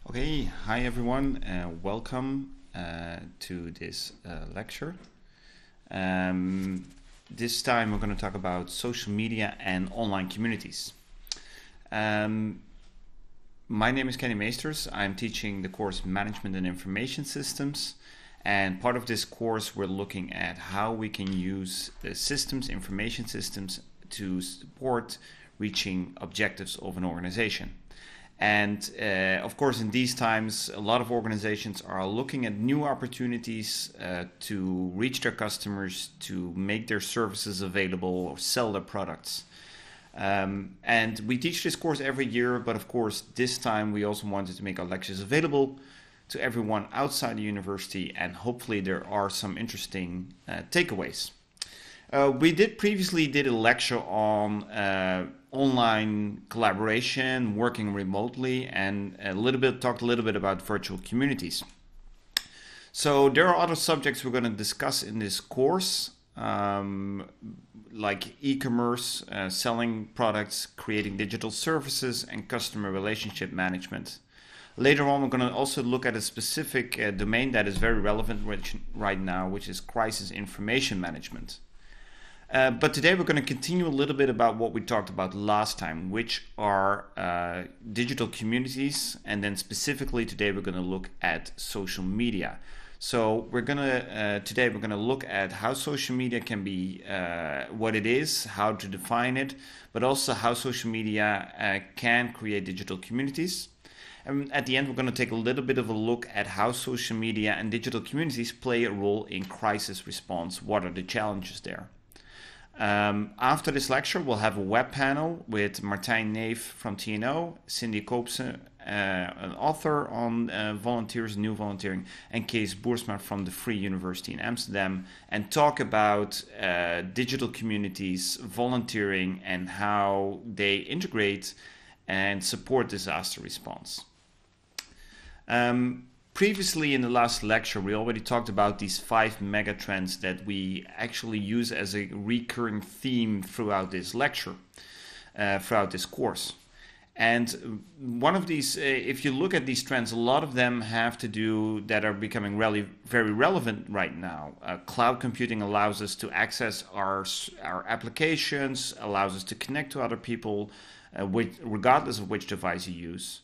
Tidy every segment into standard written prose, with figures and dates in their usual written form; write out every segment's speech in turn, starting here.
Okay, hi everyone, welcome to this lecture. This time we're going to talk about social media and online communities. My name is Kenny Meesters. I'm teaching the course Management and Information Systems, and part of this course we're looking at how we can use the systems, information systems, to support reaching objectives of an organization. And of course, in these times, a lot of organizations are looking at new opportunities to reach their customers, to make their services available or sell their products. And we teach this course every year, but of course, this time we also wanted to make our lectures available to everyone outside the university, and hopefully there are some interesting takeaways. We previously did a lecture on online collaboration, working remotely, and talked a little bit about virtual communities. So there are other subjects we're going to discuss in this course, like e-commerce, selling products, creating digital services, and customer relationship management. Later on, we're going to also look at a specific domain that is very relevant right now, which is crisis information management. But today we're going to continue a little bit about what we talked about last time, which are digital communities, and then specifically today we're going to look at social media. So today we're going to look at how social media can be, what it is, how to define it, but also how social media can create digital communities. And at the end, we're going to take a little bit of a look at how social media and digital communities play a role in crisis response. What are the challenges there? After this lecture, we'll have a web panel with Martijn Neef from TNO, Cindy Koopse, an author on volunteers, new volunteering, and Kees Boersma from the Free University in Amsterdam, and talk about digital communities, volunteering, and how they integrate and support disaster response. Previously in the last lecture, we already talked about these 5 megatrends that we actually use as a recurring theme throughout this lecture, throughout this course. And one of these, if you look at these trends, a lot of them have to do that are becoming really very relevant right now. Cloud computing allows us to access our applications, allows us to connect to other people, regardless of which device you use.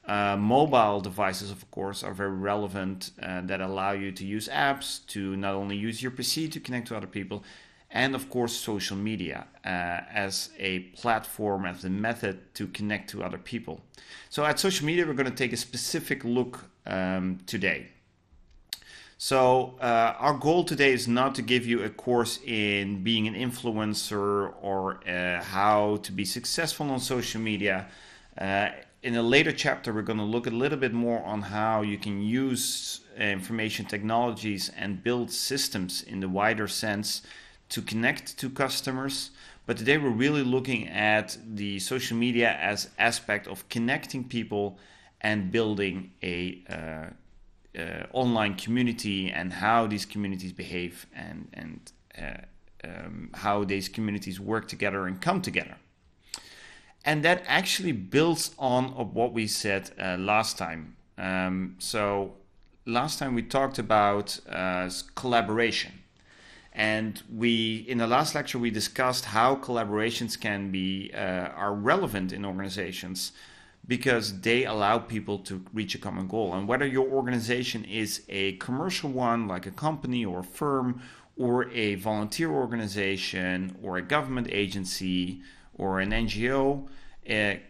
Mobile devices, of course, are very relevant that allow you to use apps to not only use your PC to connect to other people, and of course social media as a platform, as a method to connect to other people. So at social media, we're going to take a specific look today. So our goal today is not to give you a course in being an influencer or how to be successful on social media. In a later chapter, we're going to look a little bit more on how you can use information technologies and build systems in the wider sense to connect to customers. But today we're really looking at the social media as aspect of connecting people and building a online community, and how these communities behave and how these communities work together and come together. And that actually builds on what we said last time. So last time we talked about collaboration. And in the last lecture, we discussed how collaborations are relevant in organizations because they allow people to reach a common goal. And whether your organization is a commercial one, like a company or a firm, or a volunteer organization, or a government agency, or an NGO,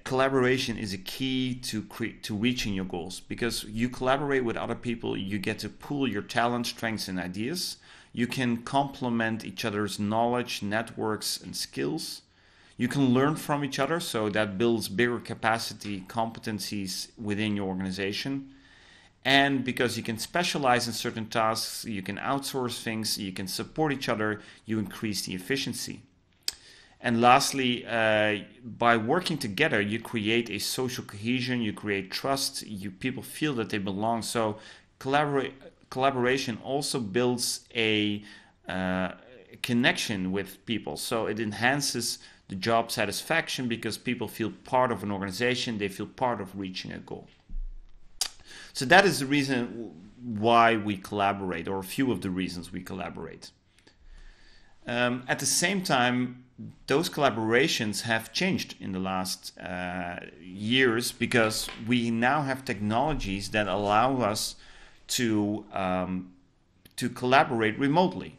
collaboration is a key to reaching your goals, because you collaborate with other people, you get to pool your talents, strengths, and ideas. You can complement each other's knowledge, networks, and skills. You can learn from each other, so that builds bigger capacity, competencies within your organization. And because you can specialize in certain tasks, you can outsource things, you can support each other, you increase the efficiency. And lastly, by working together, you create a social cohesion, you create trust, people feel that they belong. So collaboration also builds a connection with people. So it enhances the job satisfaction because people feel part of an organization, they feel part of reaching a goal. So that is the reason why we collaborate, or a few of the reasons we collaborate. At the same time, those collaborations have changed in the last years, because we now have technologies that allow us to collaborate remotely,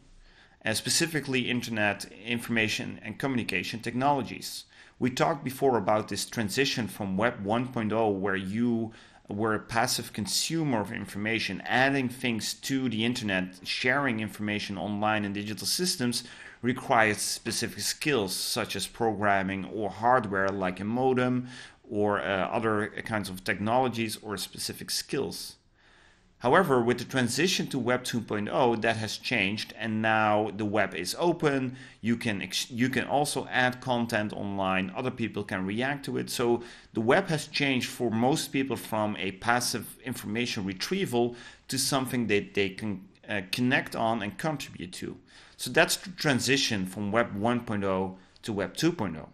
specifically internet, information and communication technologies. We talked before about this transition from Web 1.0, where you were a passive consumer of information, adding things to the internet, sharing information online in digital systems requires specific skills such as programming or hardware like a modem or other kinds of technologies or specific skills. However, with the transition to Web 2.0, that has changed, and now the web is open. You can also add content online. Other people can react to it. So the web has changed for most people from a passive information retrieval to something that they can connect on and contribute to. So that's the transition from Web 1.0 to Web 2.0.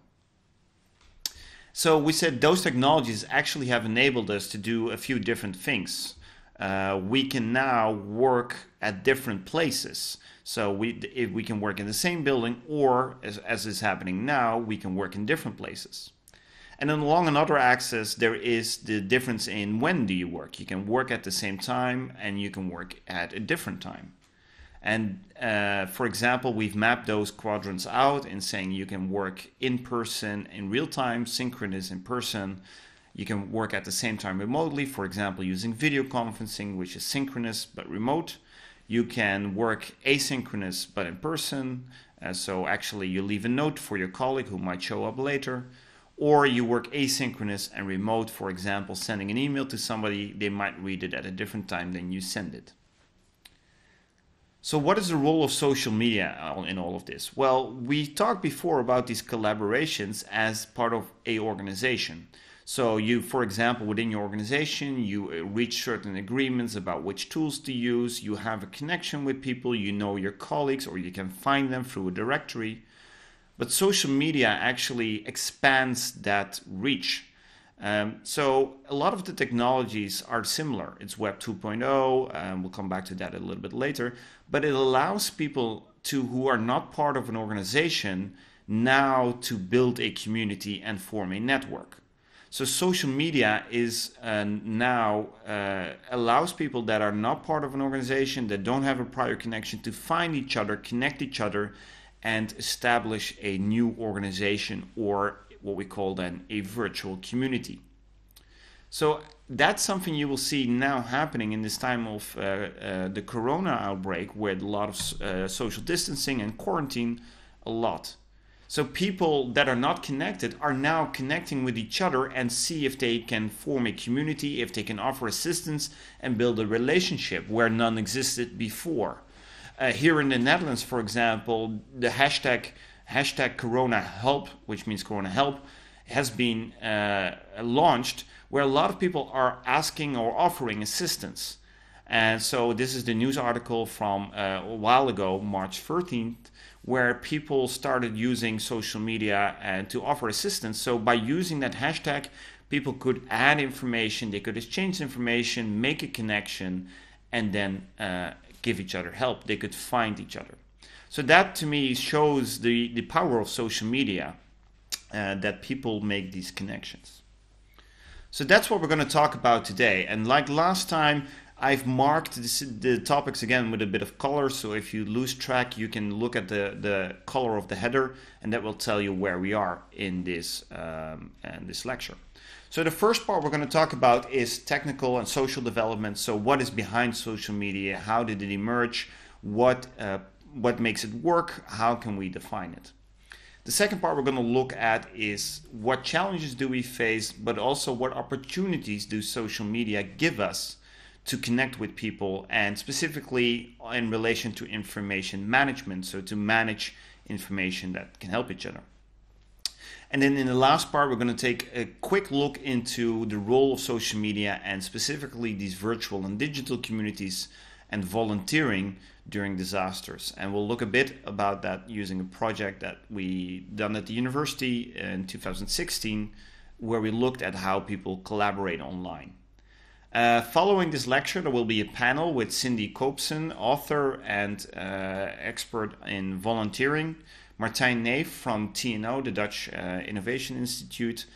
So we said those technologies actually have enabled us to do a few different things. We can now work at different places. So if we can work in the same building, or as is happening now, we can work in different places. And then along another axis, there is the difference in when do you work. You can work at the same time and you can work at a different time. And for example, we've mapped those quadrants out in saying you can work in person in real time, synchronous in person. You can work at the same time remotely, for example, using video conferencing, which is synchronous but remote. You can work asynchronous but in person. So actually you leave a note for your colleague who might show up later. Or you work asynchronous and remote, for example, sending an email to somebody, they might read it at a different time than you send it. So what is the role of social media in all of this? Well, we talked before about these collaborations as part of an organization. So you, for example, within your organization, you reach certain agreements about which tools to use. You have a connection with people, you know your colleagues, or you can find them through a directory. But social media actually expands that reach. So a lot of the technologies are similar. It's Web 2.0, we'll come back to that a little bit later, but it allows people who are not part of an organization now to build a community and form a network. So social media is now allows people that are not part of an organization, that don't have a prior connection, to find each other, connect each other, and establish a new organization, or what we call then a virtual community. So that's something you will see now happening in this time of the corona outbreak, with a lot of social distancing and quarantine a lot. So people that are not connected are now connecting with each other and see if they can form a community, if they can offer assistance and build a relationship where none existed before. Here in the Netherlands, for example, the hashtag Corona Help, which means Corona Help, has been launched, where a lot of people are asking or offering assistance. And so this is the news article from a while ago, March 13th, where people started using social media to offer assistance. So by using that hashtag, people could add information, they could exchange information, make a connection, and then give each other help. They could find each other. So that to me shows the power of social media, that people make these connections. So that's what we're going to talk about today. And like last time, I've marked the topics again with a bit of color, so if you lose track, you can look at the color of the header, and that will tell you where we are in this lecture. So the first part we're going to talk about is technical and social development. So what is behind social media? How did it emerge? What makes it work? How can we define it? The second part we're going to look at is what challenges do we face, but also what opportunities do social media give us to connect with people, and specifically in relation to information management, so to manage information that can help each other. And then in the last part, we're going to take a quick look into the role of social media, and specifically these virtual and digital communities and volunteering during disasters. And we'll look a bit about that using a project that we done at the university in 2016, where we looked at how people collaborate online. Following this lecture, there will be a panel with Cindy Koopsen, author and expert in volunteering, Martijn Neef from TNO, the Dutch Innovation Institute,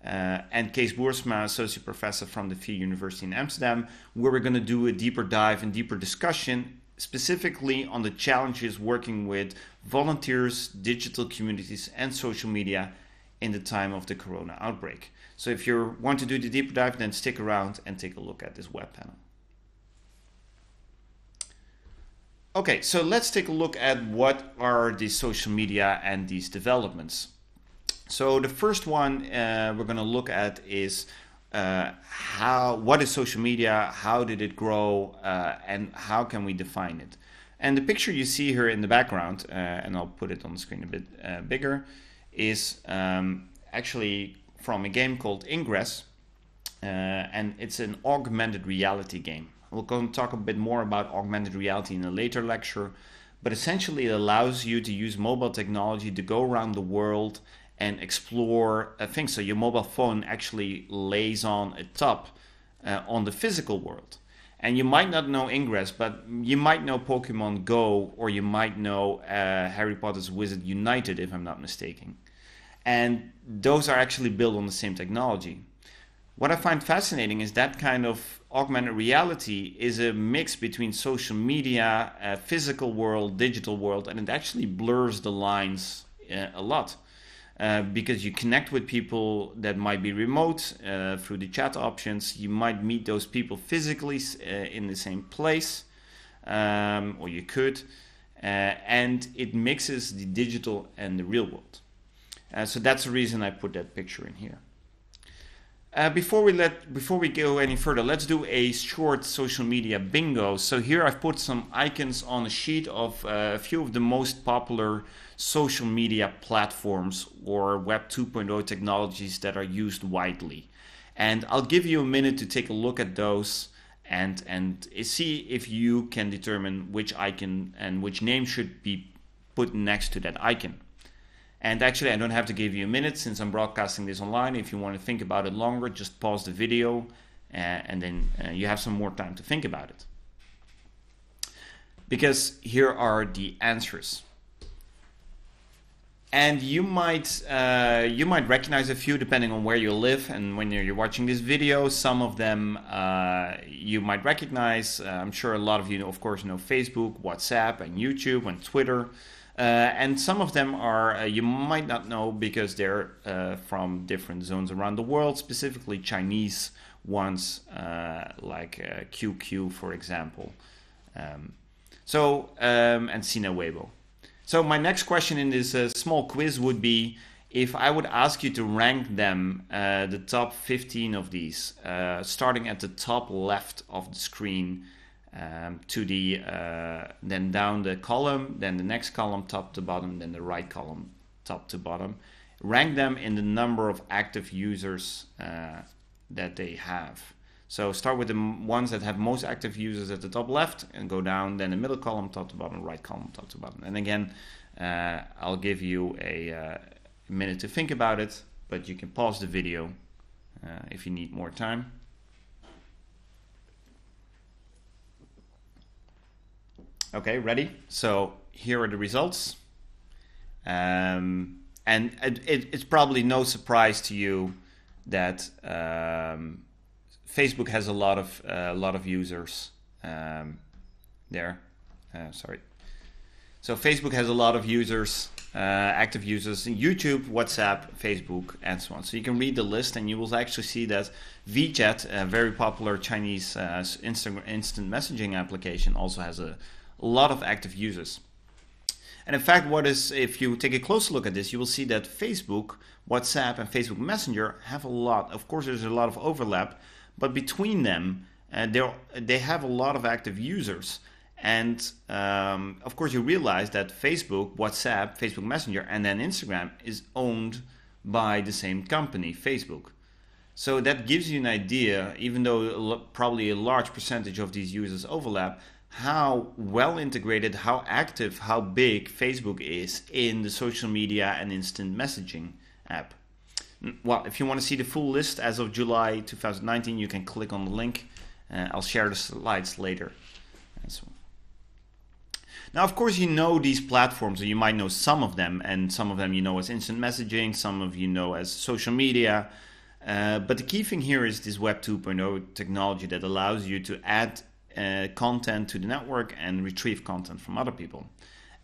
and Kees Boersma, associate professor from the Voor University in Amsterdam, where we're going to do a deeper dive and deeper discussion specifically on the challenges working with volunteers, digital communities, and social media in the time of the corona outbreak. So if you want to do the deeper dive, then stick around and take a look at this web panel. Okay, so let's take a look at what are these social media and these developments. So the first one we're going to look at is what is social media, how did it grow, and how can we define it. And the picture you see here in the background, and I'll put it on the screen a bit bigger, is actually from a game called Ingress, and it's an augmented reality game. We'll go and talk a bit more about augmented reality in a later lecture, but essentially it allows you to use mobile technology to go around the world and explore things. So your mobile phone actually lays on a top on the physical world. And you might not know Ingress, but you might know Pokemon Go, or you might know Harry Potter's Wizard United, if I'm not mistaken. And those are actually built on the same technology. What I find fascinating is that kind of augmented reality is a mix between social media, physical world, digital world, and it actually blurs the lines a lot. Because you connect with people that might be remote through the chat options. You might meet those people physically in the same place, or you could, and it mixes the digital and the real world. So that's the reason I put that picture in here. Before we go any further, let's do a short social media bingo. So here I've put some icons on a sheet of a few of the most popular social media platforms or Web 2.0 technologies that are used widely. And I'll give you a minute to take a look at those and see if you can determine which icon and which name should be put next to that icon. And actually, I don't have to give you a minute since I'm broadcasting this online. If you want to think about it longer, just pause the video and then you have some more time to think about it. Because here are the answers. And you might recognize a few depending on where you live and when you're watching this video. Some of them you might recognize. I'm sure a lot of you, of course, know Facebook, WhatsApp, and YouTube, and Twitter. And some of them are you might not know because they're from different zones around the world, specifically Chinese ones like QQ, for example. And Sina Weibo. So my next question in this small quiz would be, if I would ask you to rank them, the top 15 of these, starting at the top left of the screen, to the then down the column, then the next column top to bottom, then the right column top to bottom. Rank them in the number of active users that they have. So start with the ones that have most active users at the top left and go down, then the middle column top to bottom, right column top to bottom. And again, I'll give you a minute to think about it, but you can pause the video if you need more time. Okay, ready? So here are the results. And it's probably no surprise to you that Facebook has a lot of users there. Sorry. So Facebook has a lot of users, active users in YouTube, WhatsApp, Facebook, and so on. So you can read the list and you will actually see that WeChat, a very popular Chinese instant messaging application, also has a lot of active users. And in fact, if you take a closer look at this, you will see that Facebook, WhatsApp, and Facebook Messenger have a lot. Of course, there's a lot of overlap, but between them, they have a lot of active users. And of course, you realize that Facebook, WhatsApp, Facebook Messenger, and then Instagram is owned by the same company, Facebook. So that gives you an idea, even though probably a large percentage of these users overlap, how well integrated, how active, how big Facebook is in the social media and instant messaging app. Well, if you want to see the full list as of July 2019, you can click on the link. I'll share the slides later. And so on. Now, of course, you know these platforms, or you might know some of them, and some of them you know as instant messaging, some of you know as social media. But the key thing here is this Web 2.0 technology that allows you to add content to the network and retrieve content from other people.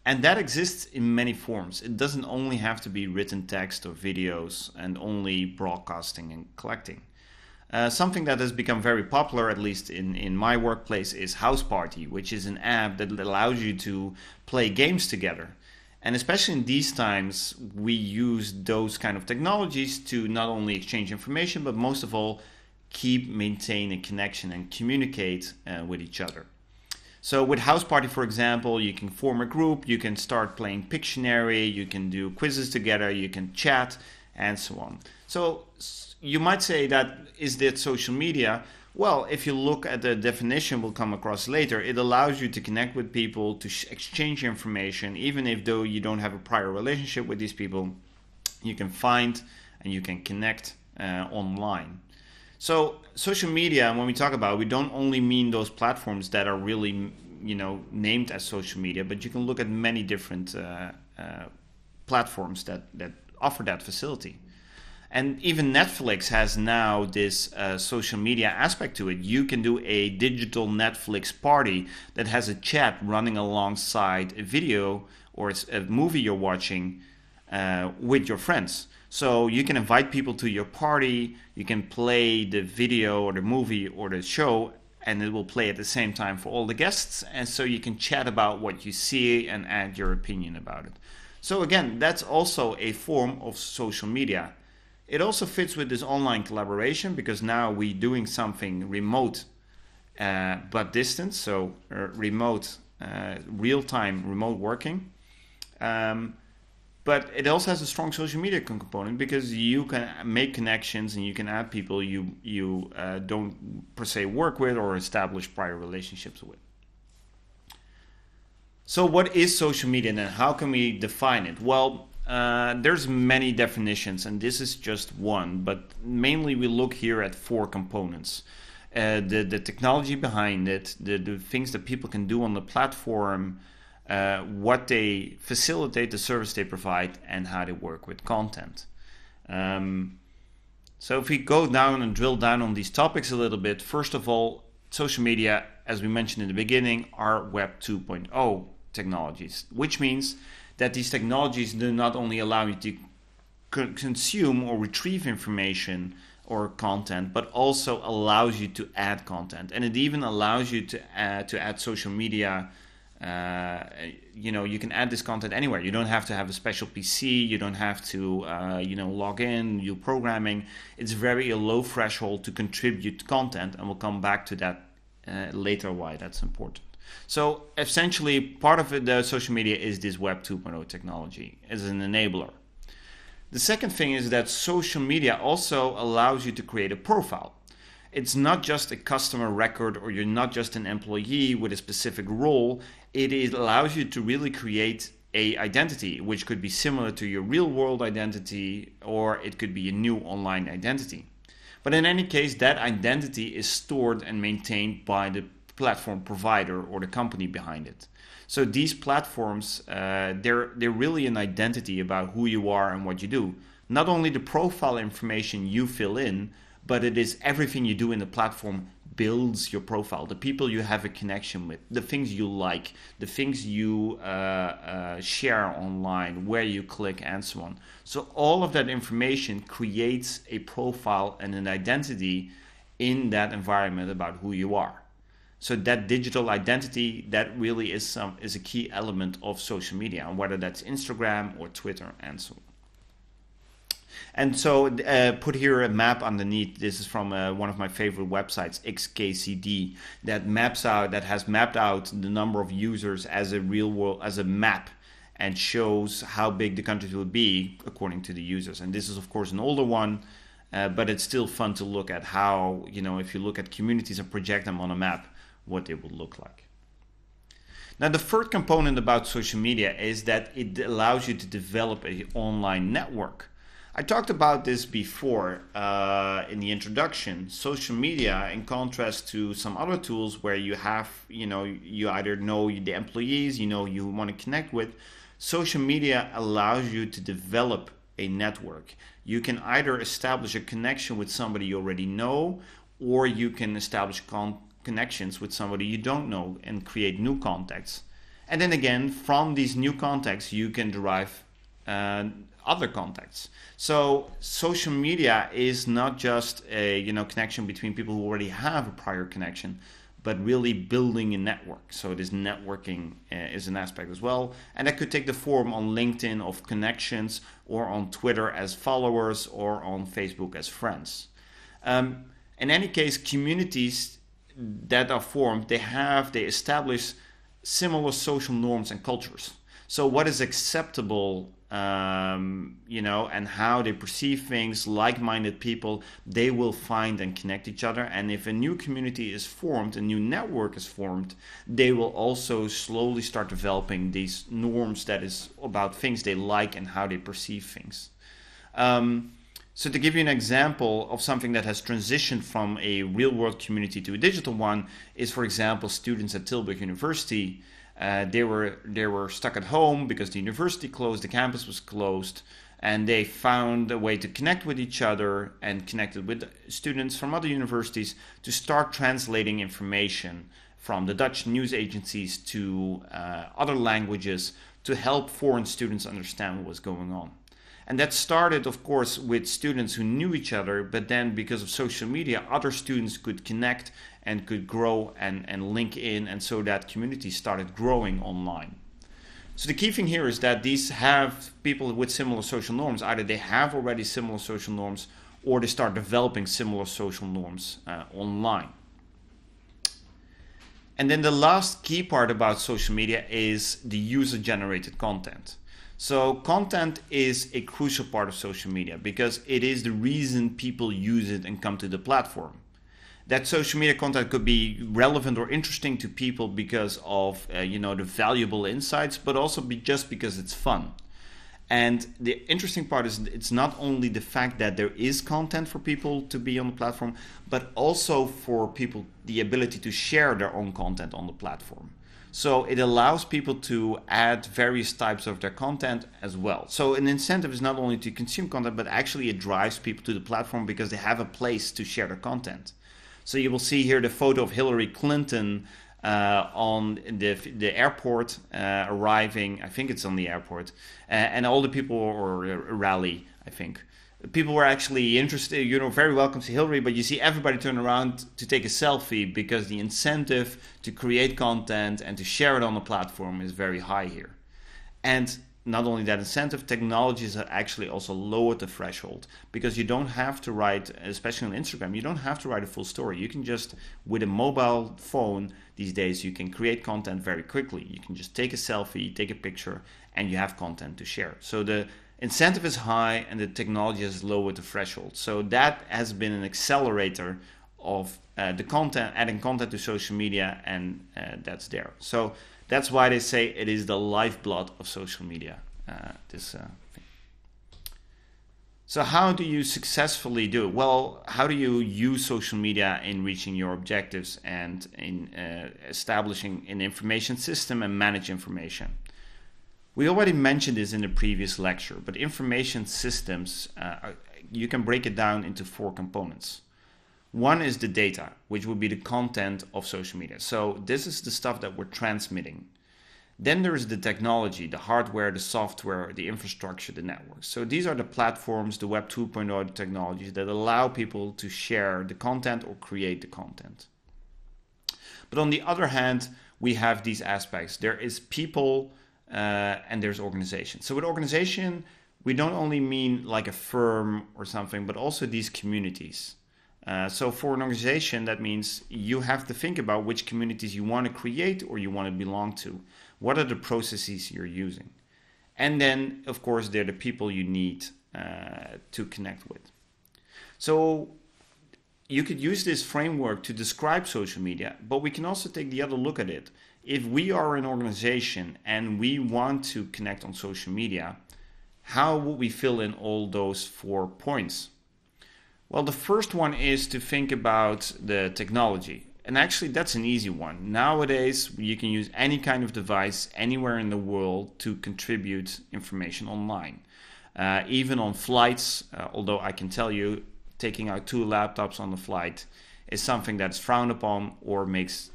And that exists in many forms. It doesn't only have to be written text or videos and only broadcasting and collecting. Something that has become very popular, at least in my workplace, is House Party, which is an app that allows you to play games together. And especially in these times, we use those kind of technologies to not only exchange information, but most of all, maintain a connection and communicate with each other. So with House Party, for example, you can form a group, you can start playing Pictionary, you can do quizzes together, you can chat, and so on. So you might say that, is that social media? Well, if you look at the definition we'll come across later, it allows you to connect with people, to exchange information, even if though you don't have a prior relationship with these people, you can find and you can connect online. So social media, when we talk about it, we don't only mean those platforms that are really, named as social media, but you can look at many different platforms that offer that facility. And even Netflix has now this social media aspect to it. You can do a digital Netflix party that has a chat running alongside a video or a movie you're watching with your friends. So you can invite people to your party, you can play the video or the movie or the show, and it will play at the same time for all the guests. And so you can chat about what you see and add your opinion about it. So again, that's also a form of social media. It also fits with this online collaboration because now we're doing something remote but distant, so remote, real-time remote working. But it also has a strong social media component because you can make connections and you can add people you don't per se work with or establish prior relationships with. So what is social media and how can we define it? Well, there's many definitions and this is just one, but mainly we look here at 4 components. The technology behind it, the things that people can do on the platform, what they facilitate, the service they provide, and how they work with content. So if we go down and drill down on these topics a little bit, first of all, social media, as we mentioned in the beginning, are Web 2.0 technologies, which means that these technologies do not only allow you to consume or retrieve information or content, but also allows you to add content. And it even allows you to add social media. You can add this content anywhere. You don't have to have a special PC. You don't have to, log in, do programming. It's very a low threshold to contribute content, and we'll come back to that later why that's important. So essentially, part of the social media is this Web 2.0 technology as an enabler. The second thing is that social media also allows you to create a profile. It's not just a customer record or you're not just an employee with a specific role. It allows you to really create a identity, which could be similar to your real world identity or it could be a new online identity. But in any case, that identity is stored and maintained by the platform provider or the company behind it. So these platforms, they're really an identity about who you are and what you do. Not only the profile information you fill in, but it is everything you do in the platform builds your profile. The people you have a connection with, the things you like, the things you share online, where you click, and so on. So all of that information creates a profile and an identity in that environment about who you are. So that digital identity, that really is a key element of social media, and whether that's Instagram or Twitter and so on. And so put here a map underneath. This is from one of my favorite websites, XKCD, that has mapped out the number of users as a real world, as a map, and shows how big the countries will be according to the users. And this is of course an older one, but it's still fun to look at how, if you look at communities and project them on a map, what they would look like. Now, the third component about social media is that it allows you to develop an online network. I talked about this before in the introduction. Social media, in contrast to some other tools where you have, you either know the employees, you want to connect with, social media allows you to develop a network. You can either establish a connection with somebody you already know, or you can establish connections with somebody you don't know and create new contacts. And then again, from these new contacts, you can derive other contacts. So social media is not just a connection between people who already have a prior connection, but really building a network. So this networking is an aspect as well. And that could take the form on LinkedIn of connections, or on Twitter as followers, or on Facebook as friends. In any case, communities that are formed, they establish similar social norms and cultures. So what is acceptable, and how they perceive things, like-minded people, they will find and connect each other. And if a new community is formed, a new network is formed, they will also slowly start developing these norms that is about things they like and how they perceive things. So to give you an example of something that has transitioned from a real-world community to a digital one is, for example, students at Tilburg University. They were stuck at home because the university closed, the campus was closed, and they found a way to connect with each other and connected with students from other universities to start translating information from the Dutch news agencies to other languages to help foreign students understand what was going on. And that started, of course, with students who knew each other, but then because of social media, other students could connect and could grow and link in, and so that community started growing online. So the key thing here is that these have people with similar social norms. Either they have already similar social norms, or they start developing similar social norms online. And then the last key part about social media is the user-generated content. So content is a crucial part of social media because it is the reason people use it and come to the platform. That social media content could be relevant or interesting to people because of the valuable insights, but also just because it's fun. And the interesting part is it's not only the fact that there is content for people to be on the platform, but also for people the ability to share their own content on the platform. So it allows people to add various types of their content as well. So an incentive is not only to consume content, but actually it drives people to the platform because they have a place to share their content. So you will see here the photo of Hillary Clinton on the airport arriving. I think it's on the airport. And all the people, or a rally, I think. People were actually interested, very welcome to Hillary, but you see everybody turn around to take a selfie because the incentive to create content and to share it on the platform is very high here. And not only that incentive, technologies have actually also lowered the threshold because you don't have to write, especially on Instagram, you don't have to write a full story. You can just, with a mobile phone these days, you can create content very quickly. You can just take a selfie, take a picture, and you have content to share. So the incentive is high and the technology has lowered the threshold. So that has been an accelerator of the content, adding content to social media, and that's there. So that's why they say it is the lifeblood of social media, this thing. So how do you successfully do it? Well, how do you use social media in reaching your objectives and in establishing an information system and manage information? We already mentioned this in the previous lecture, but information systems, you can break it down into 4 components. One is the data, which will be the content of social media. So this is the stuff that we're transmitting. Then there is the technology, the hardware, the software, the infrastructure, the networks. So these are the platforms, the Web 2.0 technologies that allow people to share the content or create the content. But on the other hand, we have these aspects. There is people, and there's organization. So with organization, we don't only mean like a firm or something, but also these communities. So for an organization, that means you have to think about which communities you want to create or you want to belong to. What are the processes you're using? And then, of course, they're the people you need to connect with. So you could use this framework to describe social media, but we can also take the other look at it. If we are an organization and we want to connect on social media, How would we fill in all those 4 points? Well, the first one is to think about the technology. And actually, that's an easy one. Nowadays, you can use any kind of device anywhere in the world to contribute information online. Even on flights, although I can tell you, taking out 2 laptops on the flight is something that's frowned upon or makes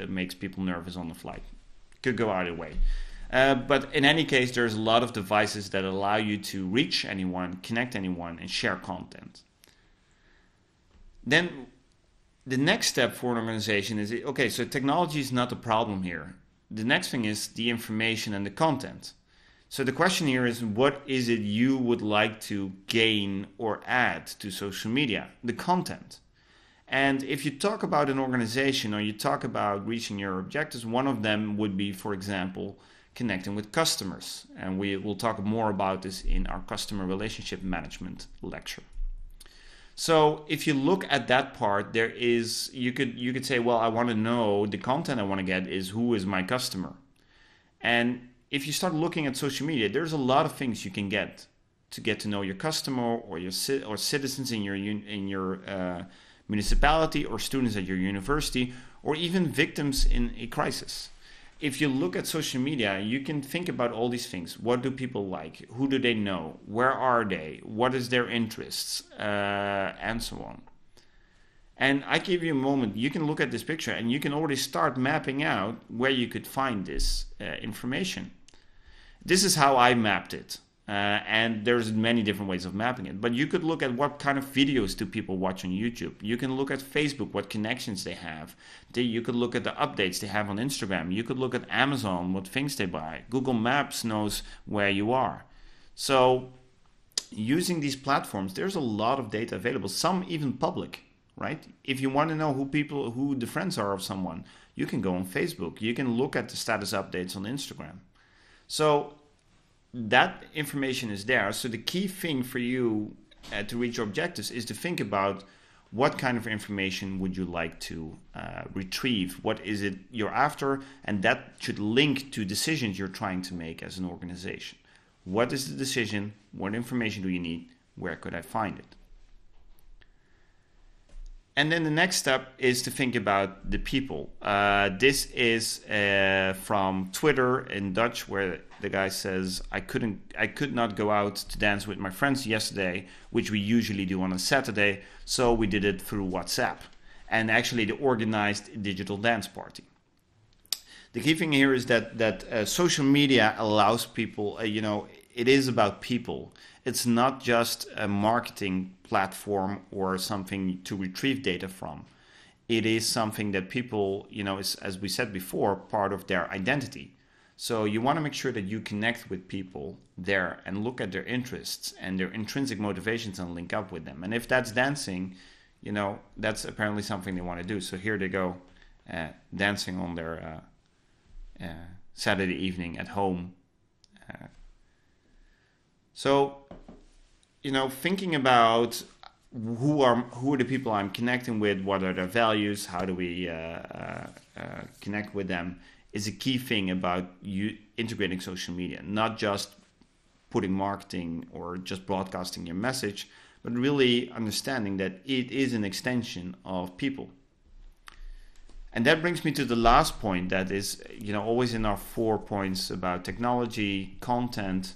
makes people nervous on the flight. Could go either way. But in any case, there's a lot of devices that allow you to reach anyone, connect anyone, and share content. Then the next step for an organization is, okay, so technology is not the problem here. The next thing is the information and the content. So the question here is, what is it you would like to gain or add to social media? The content. And if you talk about an organization or you talk about reaching your objectives, one of them would be, for example, connecting with customers. And we will talk more about this in our customer relationship management lecture. So if you look at that part, there is, you could say, well, I want to know the content I want to get is who is my customer. And if you start looking at social media, there's a lot of things you can get to know your customer or your citizens in your municipality or students at your university or even victims in a crisis. If you look at social media, you can think about all these things. What do people like? Who do they know? Where are they? What is their interests? And so on. And I give you a moment. You can look at this picture and you can already start mapping out where you could find this information. This is how I mapped it. And there's many different ways of mapping it. But you could look at what kind of videos do people watch on YouTube. You can look at Facebook, what connections they have. You could look at the updates they have on Instagram. You could look at Amazon, what things they buy. Google Maps knows where you are. So using these platforms, there's a lot of data available, some even public, right? If you want to know who the friends are of someone, you can go on Facebook. You can look at the status updates on Instagram. So that information is there. So the key thing for you to reach your objectives is to think about what kind of information would you like to retrieve? What is it you're after? And that should link to decisions you're trying to make as an organization. What is the decision? What information do you need? Where could I find it? And then the next step is to think about the people. This is from Twitter in Dutch, where the guy says, I could not go out to dance with my friends yesterday, which we usually do on a Saturday, so we did it through WhatsApp. And actually they organized a digital dance party. The key thing here is that social media allows people, it is about people. It's not just a marketing platform or something to retrieve data from. It is something that people, is, as we said before, part of their identity. So you want to make sure that you connect with people there and look at their interests and their intrinsic motivations and link up with them. And if that's dancing, that's apparently something they want to do. So here they go, dancing on their Saturday evening at home. So, thinking about who are the people I'm connecting with, what are their values, how do we connect with them, is a key thing about you integrating social media. Not just putting marketing or just broadcasting your message, but really understanding that it is an extension of people. And that brings me to the last point that is, always in our 4 points about technology, content,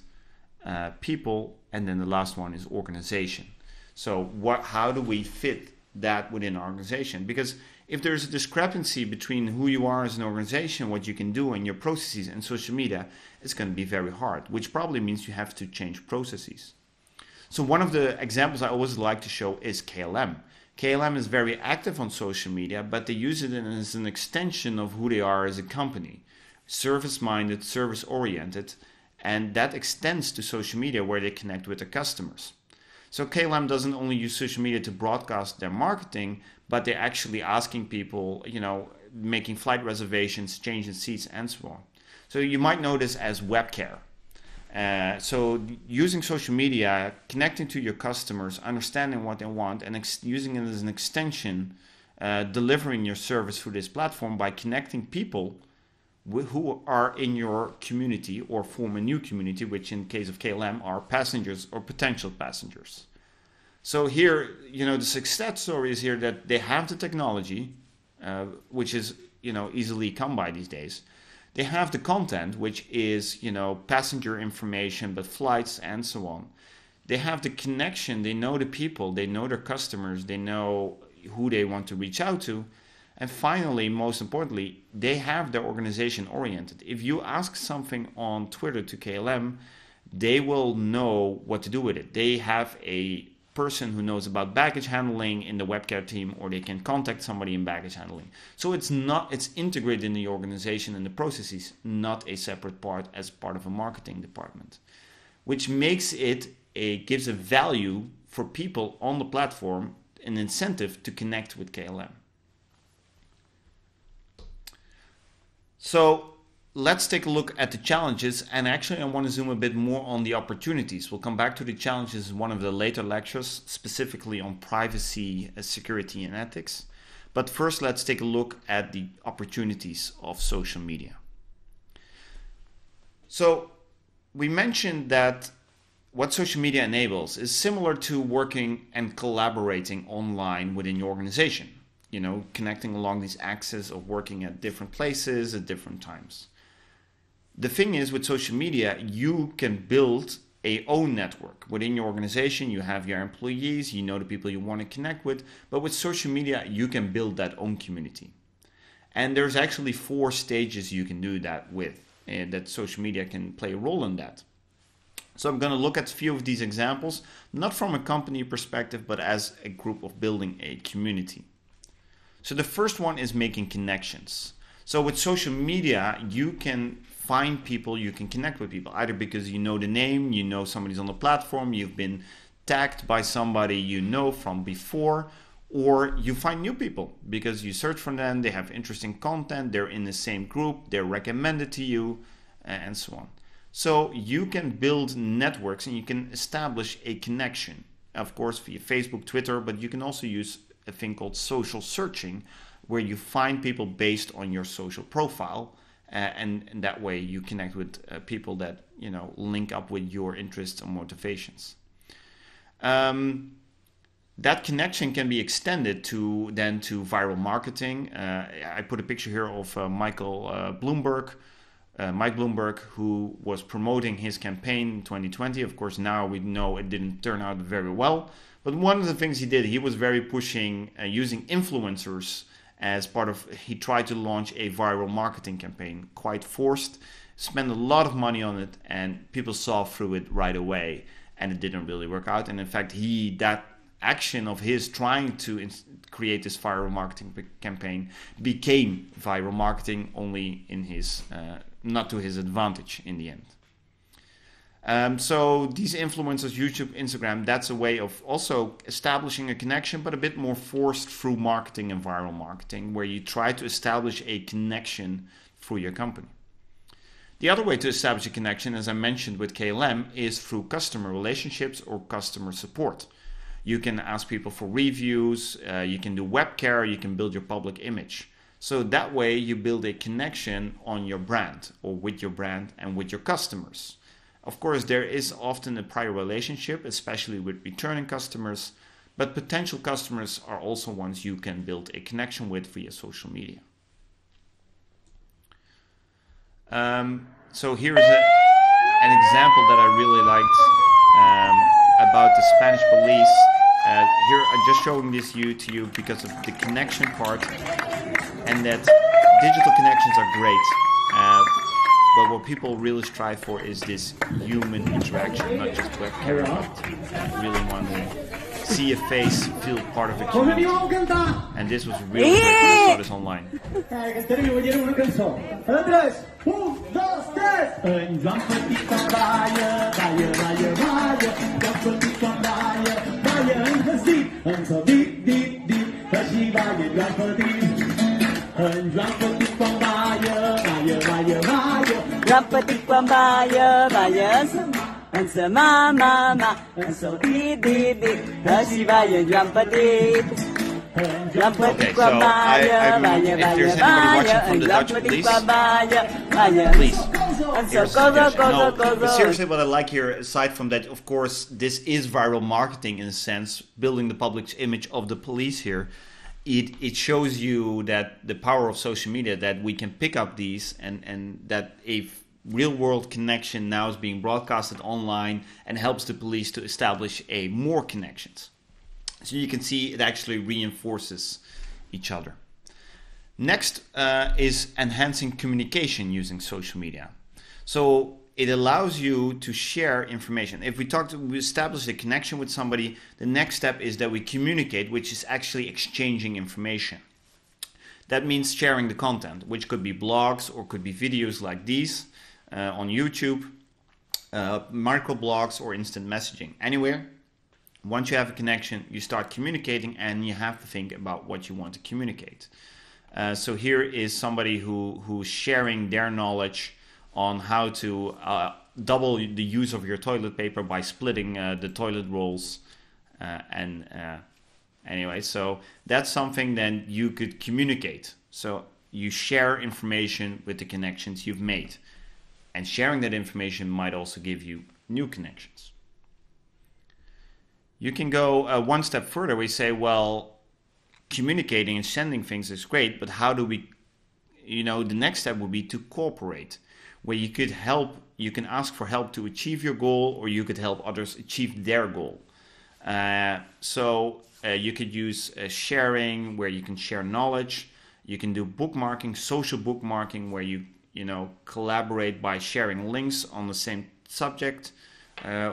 people, and then the last one is organization. So how do we fit that within our organization? Because if there's a discrepancy between who you are as an organization, what you can do, and your processes and social media, it's going to be very hard, which probably means you have to change processes. So one of the examples I always like to show is KLM. KLM is very active on social media, but they use it as an extension of who they are as a company. Service-minded, service-oriented, and that extends to social media where they connect with their customers. So KLM doesn't only use social media to broadcast their marketing, but they're actually asking people, making flight reservations, changing seats, and so on. So you might know this as web care. So using social media, connecting to your customers, understanding what they want, and using it as an extension, delivering your service through this platform by connecting people who are in your community or form a new community, which in case of KLM are passengers or potential passengers. So here, the success story is here that they have the technology, which is, easily come by these days. They have the content, which is, passenger information, but flights and so on. They have the connection, they know the people, they know their customers, they know who they want to reach out to. And finally, most importantly, they have their organization oriented. If you ask something on Twitter to KLM, they will know what to do with it. They have a person who knows about baggage handling in the webcare team, or they can contact somebody in baggage handling. So it's integrated in the organization and the processes, not a separate part as part of a marketing department, which makes gives a value for people on the platform, an incentive to connect with KLM. So let's take a look at the challenges, and actually I want to zoom a bit more on the opportunities. We'll come back to the challenges in one of the later lectures, specifically on privacy, security and ethics. But first let's take a look at the opportunities of social media. So we mentioned that what social media enables is similar to working and collaborating online within your organization. Connecting along these axes of working at different places at different times. The thing is, with social media, you can build a own network. Within your organization, you have your employees, you know the people you want to connect with, but with social media, you can build that own community. And there's actually 4 stages you can do that with, and that social media can play a role in that. So I'm going to look at a few of these examples, not from a company perspective, but as a group of building a community. So the first one is making connections. So with social media, you can find people, you can connect with people, either because you know the name, you know somebody's on the platform, you've been tagged by somebody you know from before, or you find new people because you search for them, they have interesting content, they're in the same group, they're recommended to you, and so on. So you can build networks and you can establish a connection, of course via Facebook, Twitter, but you can also use a thing called social searching, where you find people based on your social profile, and that way you connect with people that link up with your interests and motivations. That connection can be extended to viral marketing. I put a picture here of Mike Bloomberg, who was promoting his campaign in 2020. Of course, now we know it didn't turn out very well. But one of the things he did, he was very pushing using influencers as part of, he tried to launch a viral marketing campaign, quite forced, spent a lot of money on it, and people saw through it right away, and it didn't really work out. And in fact, that action of his trying to create this viral marketing campaign became viral marketing, only in his, not to his advantage in the end. So these influencers, YouTube, Instagram, that's a way of also establishing a connection, but a bit more forced through marketing and viral marketing, where you try to establish a connection for your company. The other way to establish a connection, as I mentioned with KLM, is through customer relationships or customer support. You can ask people for reviews, you can do web care, you can build your public image. So that way you build a connection on your brand, or with your brand and with your customers. Of course, there is often a prior relationship, especially with returning customers, but potential customers are also ones you can build a connection with via social media. So here is an example that I really liked about the Spanish police. Here I'm just showing this to you because of the connection part, and that digital connections are great. But what people really strive for is this human interaction, not just webcam. Really want to see a face, feel part of a community. And this was really great when I saw this online. Rampati kwambaya baya and sama mama and so di di di Shivaya Rampati Okay, so if there's anybody watching from the Dutch police, please, here's a suggestion. No, but seriously, what I like here, aside from that, of course, this is viral marketing in a sense, building the public's image of the police here. It shows you that the power of social media, that we can pick up these and that a real world connection now is being broadcasted online and helps the police to establish more connections. So you can see it actually reinforces each other. Next is enhancing communication using social media. So it allows you to share information. If we establish a connection with somebody, the next step is that we communicate, which is actually exchanging information. That means sharing the content, which could be blogs or could be videos like these on YouTube, microblogs or instant messaging. Anywhere. Once you have a connection, you start communicating and you have to think about what you want to communicate. So here is somebody who's sharing their knowledge on how to double the use of your toilet paper by splitting the toilet rolls. Anyway, so that's something then you could communicate. So you share information with the connections you've made. And sharing that information might also give you new connections. You can go one step further. We say, well, communicating and sending things is great, but how do we, the next step would be to cooperate, where you could help, you can ask for help to achieve your goal, or you could help others achieve their goal. So you could use sharing, where you can share knowledge. You can do bookmarking, social bookmarking, where you collaborate by sharing links on the same subject.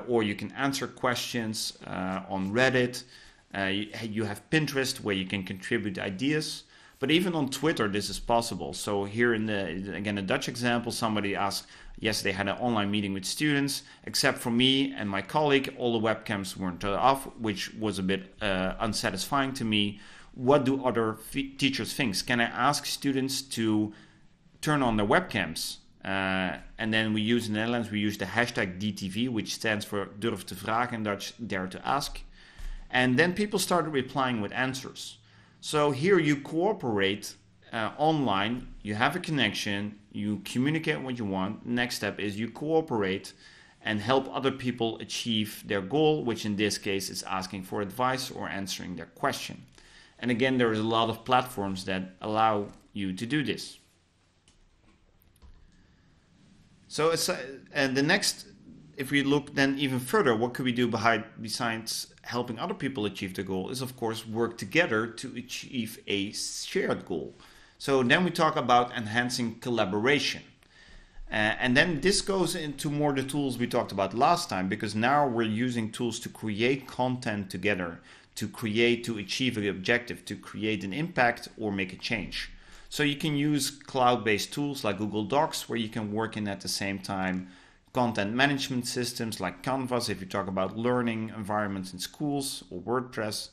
Or you can answer questions on Reddit. You have Pinterest, where you can contribute ideas. But even on Twitter, this is possible. So here again, a Dutch example, somebody asked, yes, they had an online meeting with students, except for me and my colleague, all the webcams weren't off, which was a bit unsatisfying to me. What do other teachers think? Can I ask students to turn on their webcams? And then we use in the Netherlands, we use the hashtag DTV, which stands for durf te vragen in Dutch, dare to ask. And then people started replying with answers. So here you cooperate online, you have a connection, you communicate what you want. Next step is you cooperate and help other people achieve their goal, which in this case is asking for advice or answering their question. And again, there is a lot of platforms that allow you to do this. So and the next, if we look then even further, what could we do besides helping other people achieve the goal is, of course, work together to achieve a shared goal. So then we talk about enhancing collaboration. And then this goes into more the tools we talked about last time, because now we're using tools to create content together, to achieve an objective, to create an impact or make a change. So you can use cloud-based tools like Google Docs, where you can work in at the same time content management systems like Canvas, if you talk about learning environments in schools, or WordPress.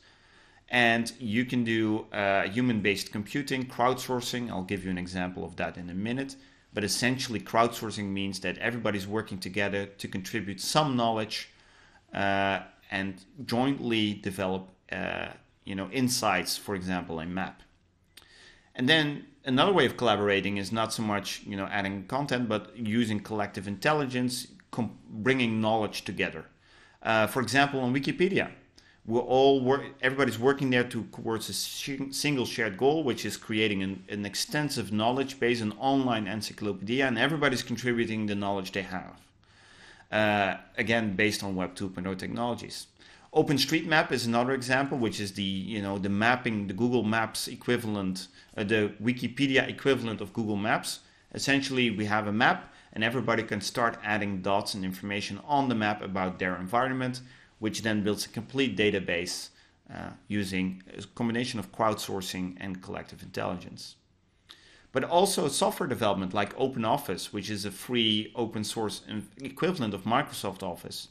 And you can do human-based computing, crowdsourcing. I'll give you an example of that in a minute. But essentially, crowdsourcing means that everybody's working together to contribute some knowledge and jointly develop insights, for example, a map. And then another way of collaborating is not so much adding content, but using collective intelligence, bringing knowledge together. For example, on Wikipedia, everybody's working there towards a single shared goal, which is creating an extensive knowledge base, an online encyclopedia, and everybody's contributing the knowledge they have. Again, based on Web 2.0 technologies. OpenStreetMap is another example, which is the mapping, the Google Maps equivalent, the Wikipedia equivalent of Google Maps. Essentially, we have a map, and everybody can start adding dots and information on the map about their environment, which then builds a complete database using a combination of crowdsourcing and collective intelligence. But also software development like OpenOffice, which is a free open source equivalent of Microsoft Office.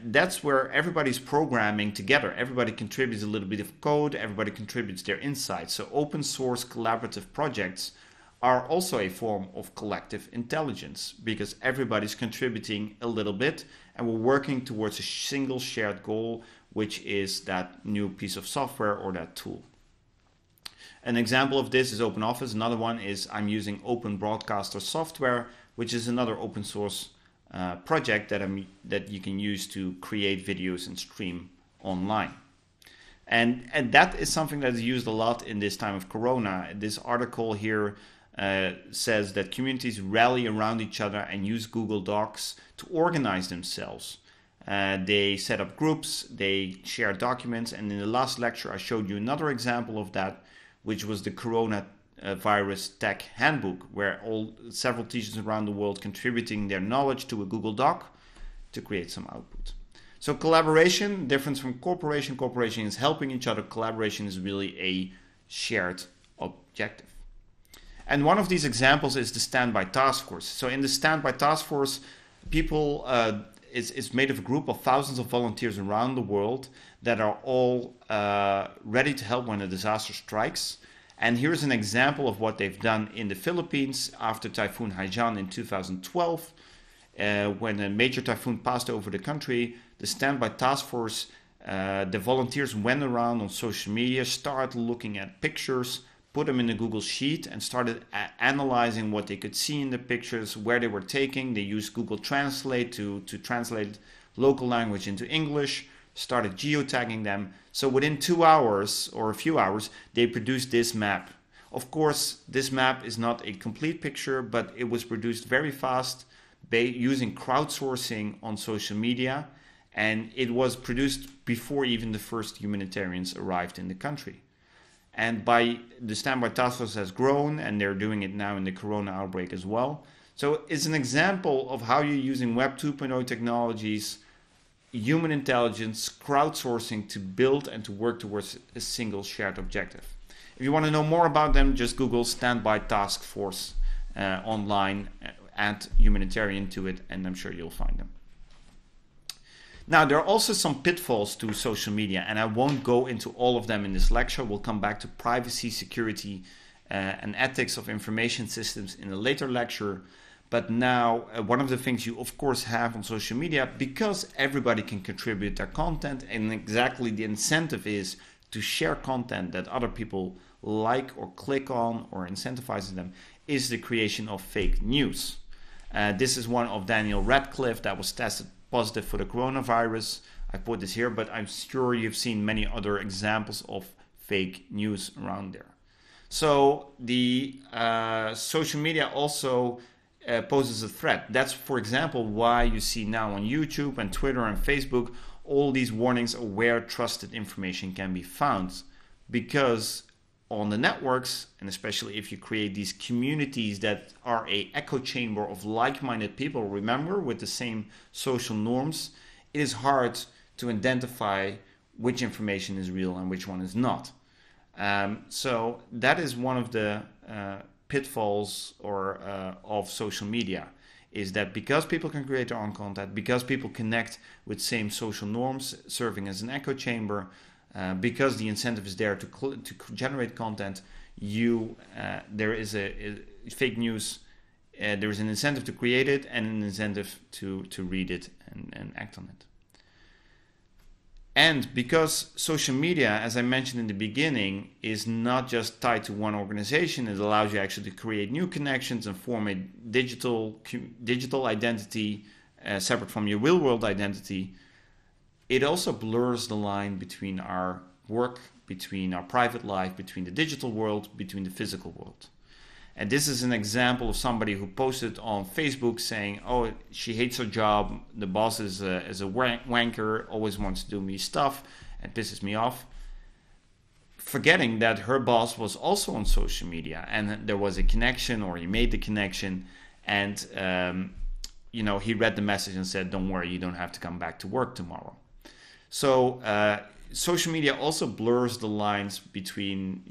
That's where everybody's programming together. Everybody contributes a little bit of code. Everybody contributes their insights. So open source collaborative projects are also a form of collective intelligence, because everybody's contributing a little bit and we're working towards a single shared goal, which is that new piece of software or that tool. An example of this is OpenOffice. Another one is I'm using Open Broadcaster software, which is another open source project that you can use to create videos and stream online. And that is something that is used a lot in this time of Corona. This article here says that communities rally around each other and use Google Docs to organize themselves. They set up groups, they share documents, and in the last lecture I showed you another example of that, which was the Corona virus tech handbook, where several teachers around the world contributing their knowledge to a Google Doc to create some output. So collaboration, difference from cooperation. Cooperation is helping each other. Collaboration is really a shared objective. And one of these examples is the Standby Task Force. So in the Standby Task Force, people it's made of a group of thousands of volunteers around the world that are all ready to help when a disaster strikes. And here's an example of what they've done in the Philippines after Typhoon Haiyan in 2012. When a major typhoon passed over the country, the Standby Task Force, the volunteers went around on social media, started looking at pictures, put them in a Google Sheet, and started analyzing what they could see in the pictures, where they were taking. They used Google Translate to translate local language into English, started geotagging them. So within 2 hours or a few hours, they produced this map. Of course, this map is not a complete picture, but it was produced very fast using crowdsourcing on social media, and it was produced before even the first humanitarians arrived in the country. And by the Standby Task Force has grown, and they're doing it now in the Corona outbreak as well. So it's an example of how you're using Web 2.0 technologies, human intelligence, crowdsourcing to build and to work towards a single shared objective. If you want to know more about them, just Google Standby Task Force online, add humanitarian to it, and I'm sure you'll find them. Now, there are also some pitfalls to social media, and I won't go into all of them in this lecture. We'll come back to privacy, security, and ethics of information systems in a later lecture. But now, one of the things you, of course, have on social media, because everybody can contribute their content, and exactly the incentive is to share content that other people like or click on or incentivizes them, is the creation of fake news. This is one of Daniel Radcliffe that was tested positive for the coronavirus. I put this here, but I'm sure you've seen many other examples of fake news around there. So the social media also poses a threat. That's, for example, why you see now on YouTube and Twitter and Facebook all these warnings of where trusted information can be found. Because on the networks, and especially if you create these communities that are an echo chamber of like-minded people, remember, with the same social norms, it is hard to identify which information is real and which one is not. So that is one of the pitfalls of social media, is that because people can create their own content, because people connect with same social norms, serving as an echo chamber, because the incentive is there to generate content, there is a fake news. There is an incentive to create it and an incentive to read it and act on it. And because social media, as I mentioned in the beginning, is not just tied to one organization, it allows you actually to create new connections and form a digital identity separate from your real-world identity. It also blurs the line between our work, between our private life, between the digital world, between the physical world. And this is an example of somebody who posted on Facebook saying, oh, she hates her job, the boss is a wanker, always wants to do me stuff and pisses me off. Forgetting that her boss was also on social media and there was a connection, or he made the connection, and he read the message and said, don't worry, you don't have to come back to work tomorrow. So social media also blurs the lines between,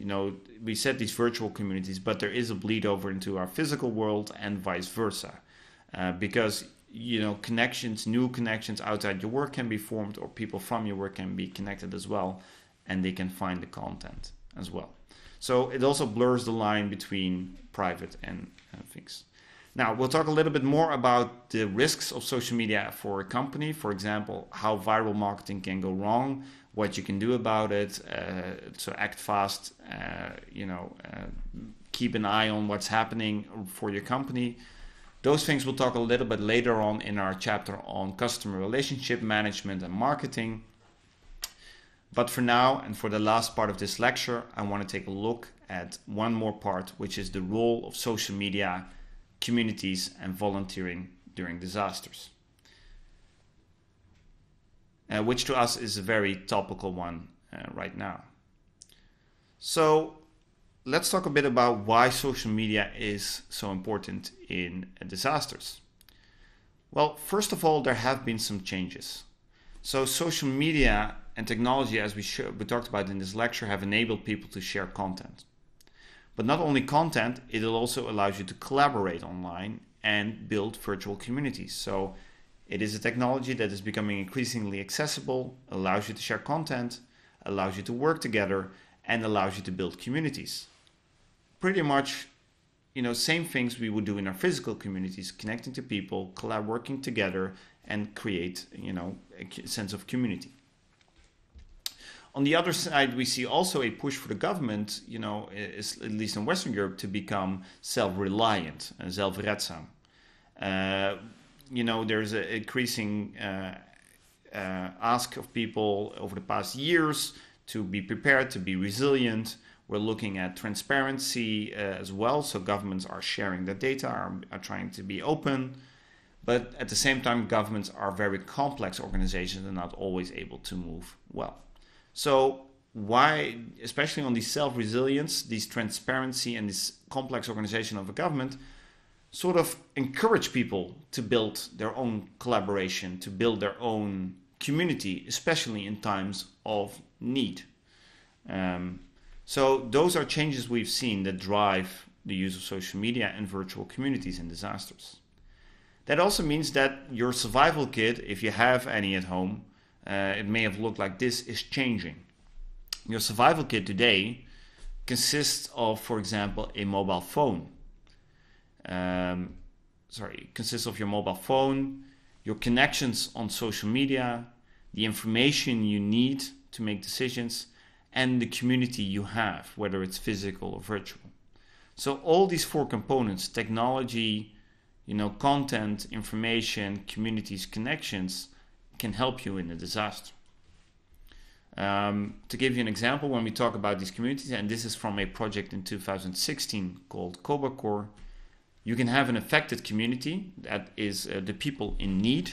we said these virtual communities, but there is a bleed over into our physical world and vice versa. Because, new connections outside your work can be formed, or people from your work can be connected as well, and they can find the content as well. So it also blurs the line between private and things. Now, we'll talk a little bit more about the risks of social media for a company. For example, how viral marketing can go wrong, what you can do about it. So act fast, keep an eye on what's happening for your company. Those things we'll talk a little bit later on in our chapter on customer relationship management and marketing. But for now, and for the last part of this lecture, I want to take a look at one more part, which is the role of social media, communities, and volunteering during disasters. Which to us is a very topical one right now. So let's talk a bit about why social media is so important in disasters. Well, first of all, there have been some changes. So social media and technology, as we talked about in this lecture, have enabled people to share content. But not only content, it also allows you to collaborate online and build virtual communities. So it is a technology that is becoming increasingly accessible, allows you to share content, allows you to work together, and allows you to build communities. Pretty much, same things we would do in our physical communities, connecting to people, working together, and create, a sense of community. On the other side, we see also a push for the government, at least in Western Europe, to become self-reliant and zelfredzaam. There's an increasing ask of people over the past years to be prepared, to be resilient. We're looking at transparency as well. So governments are sharing their data, are trying to be open. But at the same time, governments are very complex organizations and not always able to move well. So why, especially on this self-resilience, this transparency and this complex organization of a government, sort of encourage people to build their own collaboration, to build their own community, especially in times of need. So those are changes we've seen that drive the use of social media and virtual communities in disasters. That also means that your survival kit, if you have any at home, it may have looked like this, is changing. Your survival kit today consists of, for example, a mobile phone. Consists of your mobile phone, your connections on social media, the information you need to make decisions, and the community you have, whether it's physical or virtual. So all these four components, technology, content, information, communities, connections, can help you in a disaster. To give you an example, when we talk about these communities, and this is from a project in 2016 called Cobacor, you can have an affected community, that is the people in need.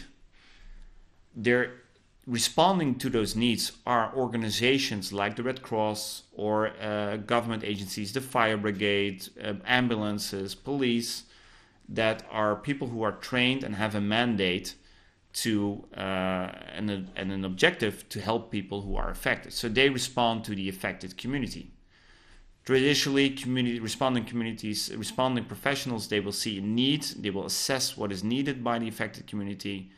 They're responding to those needs are organizations like the Red Cross or government agencies, the fire brigade, ambulances, police, that are people who are trained and have a mandate to and an objective to help people who are affected. So they respond to the affected community. Traditionally, responding professionals, they will see a need, they will assess what is needed by the affected community.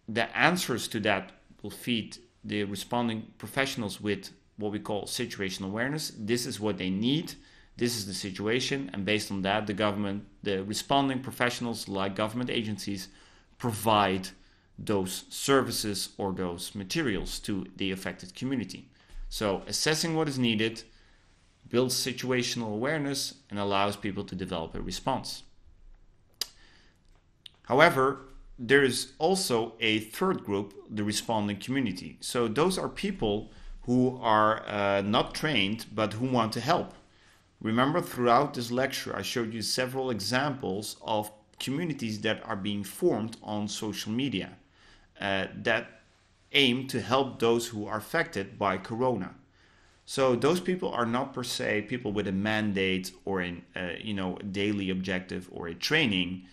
The answers to that will feed the responding professionals with what we call situational awareness. This is what they need, this is the situation, and based on that, the responding professionals like government agencies provide those services or those materials to the affected community. So assessing what is needed builds situational awareness and allows people to develop a response. However, there is also a third group, the responding community. So those are people who are not trained but who want to help. Remember, throughout this lecture, I showed you several examples of communities that are being formed on social media that aim to help those who are affected by Corona. So those people are not per se people with a mandate or a daily objective or a training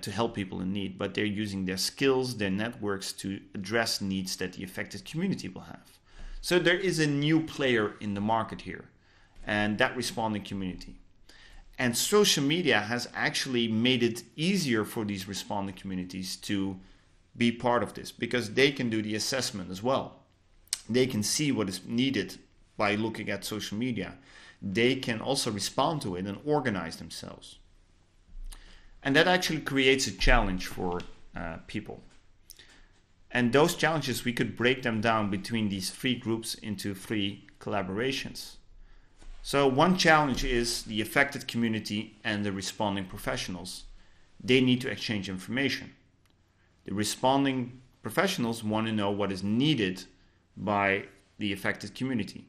to help people in need, but they're using their skills, their networks to address needs that the affected community will have. So there is a new player in the market here, and that responding community. And social media has actually made it easier for these responding communities to be part of this, because they can do the assessment as well. They can see what is needed by looking at social media. They can also respond to it and organize themselves. And that actually creates a challenge for people. And those challenges, we could break them down between these 3 groups into 3 collaborations. So one challenge is the affected community and the responding professionals. They need to exchange information. The responding professionals want to know what is needed by the affected community.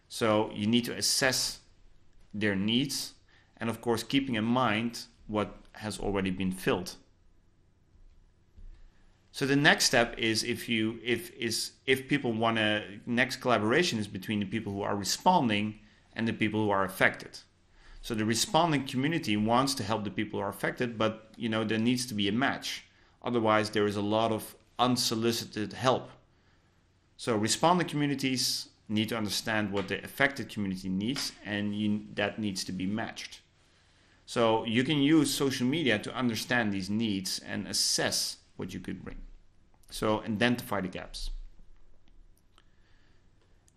So you need to assess their needs and, of course, keeping in mind what has already been filled. So the next step is if people want to, next collaboration is between the people who are responding and the people who are affected. So the responding community wants to help the people who are affected, but there needs to be a match. Otherwise, there is a lot of unsolicited help. So responding communities need to understand what the affected community needs, and that needs to be matched. So you can use social media to understand these needs and assess what you could bring. So identify the gaps.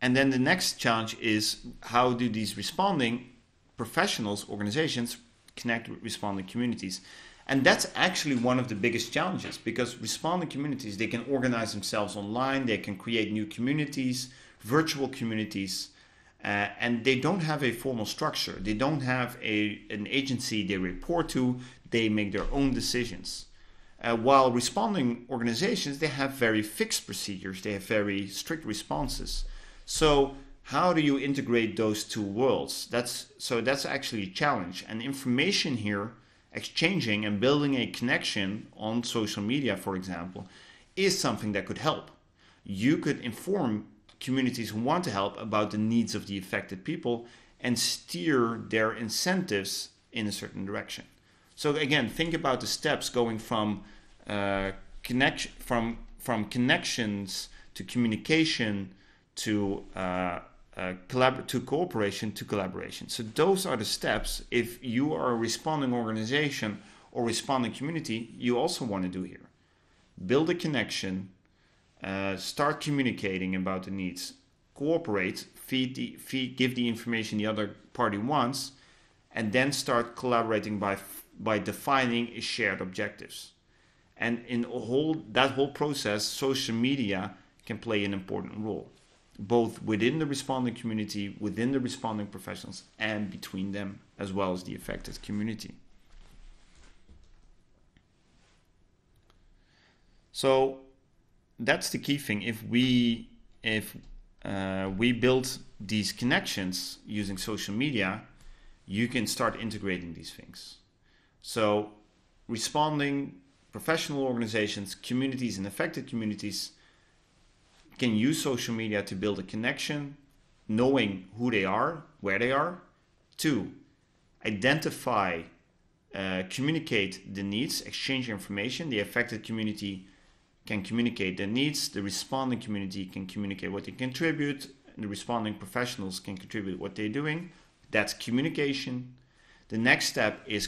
And then the next challenge is, how do these responding professionals, organizations, connect with responding communities? And that's actually one of the biggest challenges, because responding communities, they can organize themselves online, they can create new communities, virtual communities, and they don't have a formal structure. They don't have an agency they report to, they make their own decisions. While responding organizations, they have very fixed procedures, they have very strict responses. So how do you integrate those 2 worlds? That's actually a challenge. And information here, exchanging and building a connection on social media, for example, is something that could help. You could inform communities who want to help about the needs of the affected people and steer their incentives in a certain direction. So again, think about the steps going from connections to communication to cooperation to collaboration. So those are the steps. If you are a responding organization or responding community, you also want to do here. Build a connection, start communicating about the needs, cooperate, give the information the other party wants, and then start collaborating by defining shared objectives. And in that whole process, social media can play an important role, both within the responding community, within the responding professionals, and between them, as well as the affected community. So that's the key thing. If we build these connections using social media, you can start integrating these things. So responding professional organizations, communities, and affected communities can use social media to build a connection, knowing who they are, where they are. 2, identify, communicate the needs, exchange information. The affected community can communicate their needs. The responding community can communicate what they contribute. And the responding professionals can contribute what they're doing. That's communication. The next step is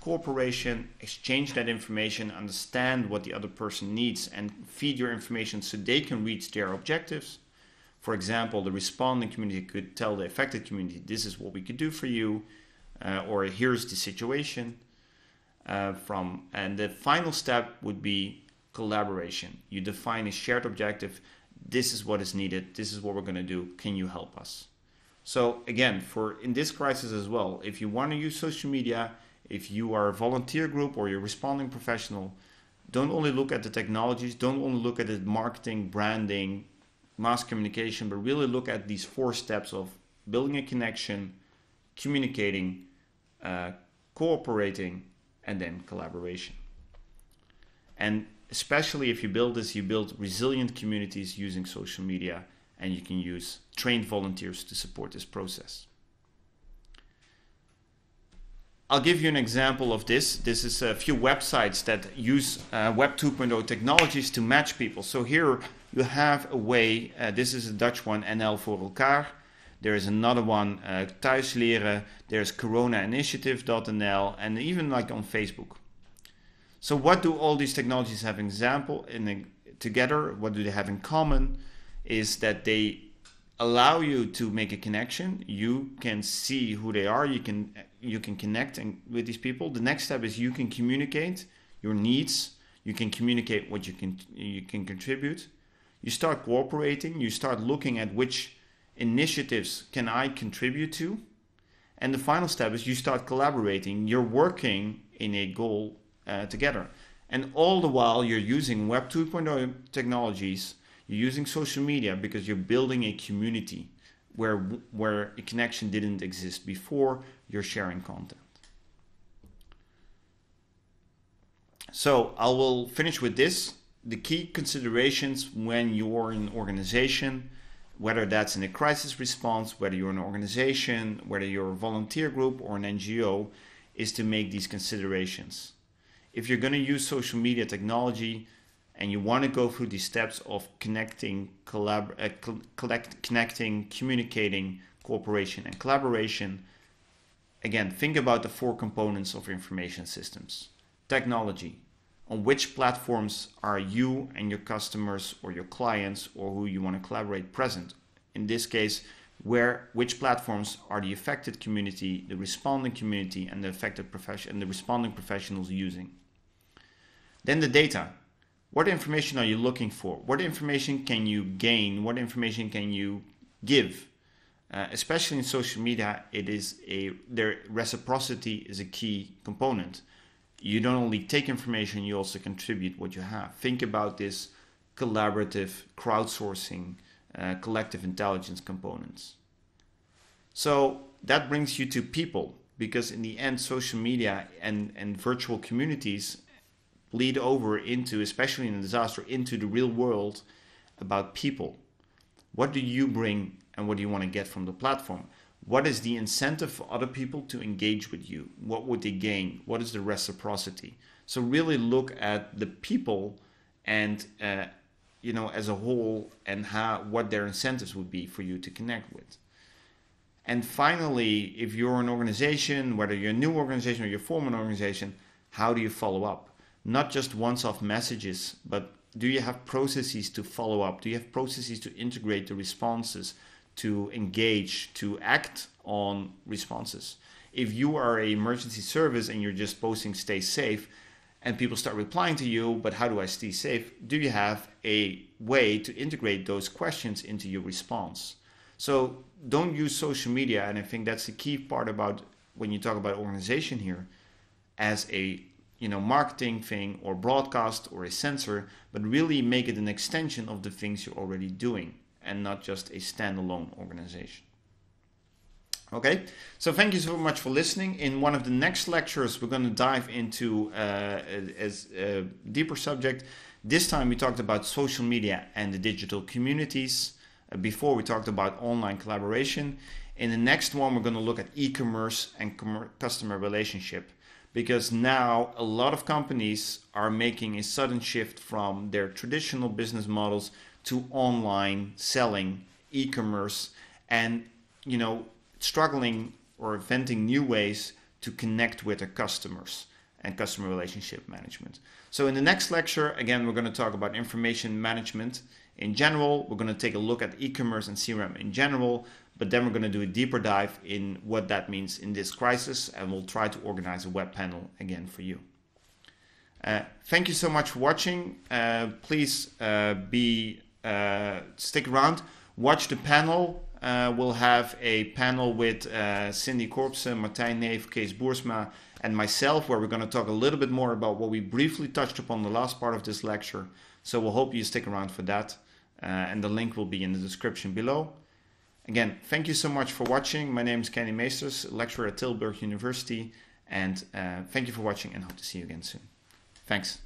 cooperation, exchange that information, understand what the other person needs, and feed your information so they can reach their objectives. For example, the responding community could tell the affected community, this is what we could do for you, or here's the situation. And the final step would be collaboration. You define a shared objective. This is what is needed. This is what we're going to do. Can you help us? So again, in this crisis as well, if you want to use social media, if you are a volunteer group or you're a responding professional, don't only look at the technologies, don't only look at the marketing, branding, mass communication, but really look at these 4 steps of building a connection, communicating, cooperating, and then collaboration. And especially if you build this, you build resilient communities using social media, and you can use trained volunteers to support this process. I'll give you an example of this. This is a few websites that use Web 2.0 technologies to match people. So here you have a way, this is a Dutch one, NL voor elkaar. There is another one, Thuis leren. There's coronainitiative.nl, and even like on Facebook. So what do all these technologies have together? What do they have in common? Is that they allow you to make a connection. You can see who they are. You can connect with these people. The next step is you can communicate your needs. You can communicate what you can contribute. You start cooperating. You start looking at which initiatives can I contribute to. And the final step is you start collaborating. You're working in a goal together. And all the while you're using Web 2.0 technologies, you're using social media because you're building a community where a connection didn't exist before. You're sharing content. So I will finish with this. The key considerations when you're in an organization, whether that's in a crisis response, whether you're an organization, whether you're a volunteer group or an NGO, is to make these considerations. If you're going to use social media technology and you want to go through these steps of connecting, communicating, cooperation, and collaboration, again, think about the 4 components of information systems. Technology. On which platforms are you and your customers or your clients or who you want to collaborate present? In this case, which platforms are the affected community, the responding community, and the affected profession and the responding professionals using? Then the data. What information are you looking for? What information can you gain? What information can you give? Especially in social media, their reciprocity is a key component. You don't only take information, you also contribute what you have. Think about this collaborative, crowdsourcing, collective intelligence components. So that brings you to people, because in the end, social media and virtual communities bleed over into, especially in a disaster, into the real world about people. What do you bring and what do you want to get from the platform? What is the incentive for other people to engage with you? What would they gain? What is the reciprocity? So really look at the people and as a whole, and what their incentives would be for you to connect with. And finally, if you're an organization, whether you're a new organization or you're a former organization, how do you follow up? Not just once-off messages, but do you have processes to follow up? Do you have processes to integrate the responses, to engage, to act on responses? If you are an emergency service and you're just posting stay safe and people start replying to you, but how do I stay safe? Do you have a way to integrate those questions into your response? So don't use social media, and I think that's the key part about when you talk about organization here, as a marketing thing or broadcast or a sensor, but really make it an extension of the things you're already doing and not just a standalone organization. Okay, so thank you so much for listening. In one of the next lectures, we're going to dive into a deeper subject. This time we talked about social media and the digital communities. Before we talked about online collaboration. In the next one, we're going to look at e-commerce and customer relationship. Because now a lot of companies are making a sudden shift from their traditional business models to online selling, e-commerce, and struggling or inventing new ways to connect with their customers and customer relationship management. So in the next lecture, again, we're going to talk about information management in general. We're going to take a look at e-commerce and CRM in general, but then we're going to do a deeper dive in what that means in this crisis, and we'll try to organize a web panel again for you. Thank you so much for watching. Please stick around. Watch the panel. We'll have a panel with Cindy Korpsen, Martijn Neef, Kees Boersma, and myself, where we're going to talk a little bit more about what we briefly touched upon the last part of this lecture. So we'll hope you stick around for that. And the link will be in the description below. Again, thank you so much for watching. My name is Kenny Meesters, lecturer at Tilburg University. And thank you for watching and hope to see you again soon. Thanks.